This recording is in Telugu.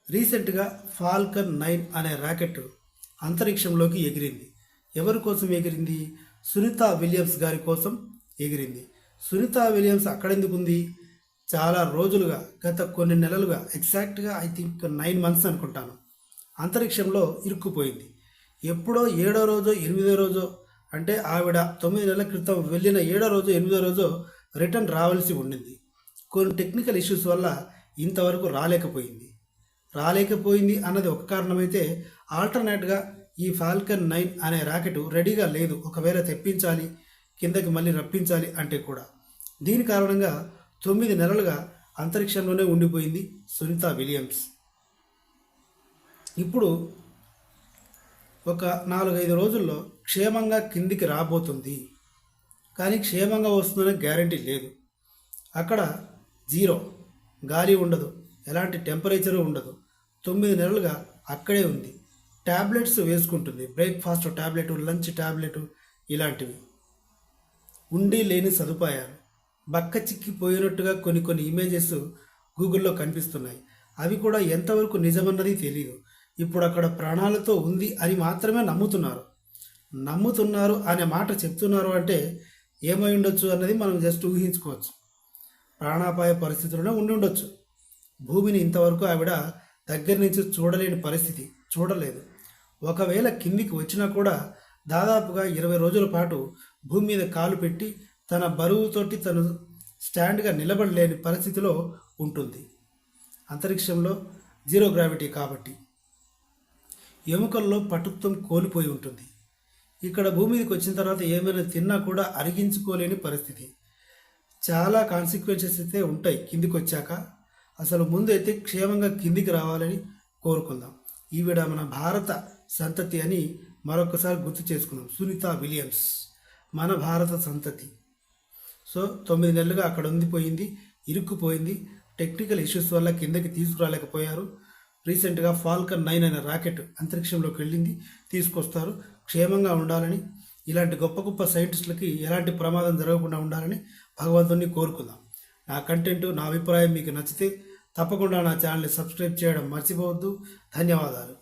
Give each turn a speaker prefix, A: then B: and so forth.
A: రీసెంట్గా ఫాల్కన్ 9 అనే రాకెట్ అంతరిక్షంలోకి ఎగిరింది. ఎవరి కోసం ఎగిరింది? సునీత విలియమ్స్ గారి కోసం ఎగిరింది. సునీత విలియమ్స్ అక్కడెందుకుంది? చాలా రోజులుగా, గత కొన్ని నెలలుగా, ఎగ్జాక్ట్గా ఐ థింక్ 9 months అనుకుంటాను, అంతరిక్షంలో ఇరుక్కుపోయింది. ఎప్పుడో 7వ రోజో 8వ రోజో, అంటే ఆవిడ 9 నెలల క్రితం వెళ్ళిన 7వ రోజో 8వ రోజో రిటర్న్ రావాల్సి ఉండింది. కొన్ని టెక్నికల్ ఇష్యూస్ వల్ల ఇంతవరకు రాలేకపోయింది అన్నది ఒక కారణమైతే, ఆల్టర్నేట్గా ఈ ఫాల్కన్ 9 అనే రాకెట్ రెడీగా లేదు, ఒకవేళ తెప్పించాలి, కిందకి మళ్ళీ రప్పించాలి అంటే కూడా. దీని కారణంగా 9 నెలలుగా అంతరిక్షంలోనే ఉండిపోయింది సునీత విలియమ్స్. ఇప్పుడు ఒక 4-5 రోజుల్లో క్షేమంగా కిందికి రాబోతుంది. కానీ క్షేమంగా వస్తుందనే గ్యారంటీ లేదు. అక్కడ జీరో, గాలి ఉండదు, ఎలాంటి టెంపరేచరు ఉండదు. 9 నెలలుగా అక్కడే ఉంది. ట్యాబ్లెట్స్ వేసుకుంటుంది, బ్రేక్ఫాస్ట్ ట్యాబ్లెట్, లంచ్ ట్యాబ్లెట్, ఇలాంటివి. ఉండి లేని సదుపాయాలు, బక్క చిక్కిపోయినట్టుగా కొన్ని ఇమేజెస్ గూగుల్లో కనిపిస్తున్నాయి. అవి కూడా ఎంతవరకు నిజమన్నది తెలియదు. ఇప్పుడు అక్కడ ప్రాణాలతో ఉంది అని మాత్రమే నమ్ముతున్నారు అనే మాట చెప్తున్నారు. అంటే ఏమై ఉండొచ్చు అన్నది మనం జస్ట్ ఊహించుకోవచ్చు. ప్రాణాపాయ పరిస్థితుల్లోనే ఉండి ఉండొచ్చు. భూమిని ఇంతవరకు ఆవిడ దగ్గర నుంచి చూడలేని పరిస్థితి, చూడలేదు. ఒకవేళ కిందికి వచ్చినా కూడా దాదాపుగా 20 రోజుల పాటు భూమి మీద కాలు పెట్టి తన బరువుతోటి తను స్టాండ్గా నిలబడలేని పరిస్థితిలో ఉంటుంది. అంతరిక్షంలో జీరో గ్రావిటీ కాబట్టి ఎముకల్లో పటుత్వం కోల్పోయి ఉంటుంది. ఇక్కడ భూమి మీదకి వచ్చిన తర్వాత ఏమైనా తిన్నా కూడా అరిగించుకోలేని పరిస్థితి. చాలా కాన్సిక్వెన్సెస్ అయితే ఉంటాయి కిందికి వచ్చాక. అసలు ముందు అయితే క్షేమంగా కిందికి రావాలని కోరుకుందాం. ఈవిడ మన భారత సంతతి అని మరొకసారి గుర్తు చేసుకుందాం. సునీత విలియమ్స్ మన భారత సంతతి. సో 9 నెలలుగా అక్కడ ఉండిపోయింది, ఇరుక్కుపోయింది. టెక్నికల్ ఇష్యూస్ వల్ల కిందకి తీసుకురాలేకపోయారు. రీసెంట్గా ఫాల్కన్ 9 అనే రాకెట్ అంతరిక్షంలోకి వెళ్ళింది, తీసుకొస్తారు. క్షేమంగా ఉండాలని, ఇలాంటి గొప్ప సైంటిస్టులకి ఎలాంటి ప్రమాదం జరగకుండా ఉండాలని భగవంతుని కోరుకుందాం. నా కంటెంట్, నా అభిప్రాయం మీకు నచ్చితే తప్పకుండా నా ఛానల్ని సబ్స్క్రైబ్ చేయడం మర్చిపోవద్దు. ధన్యవాదాలు.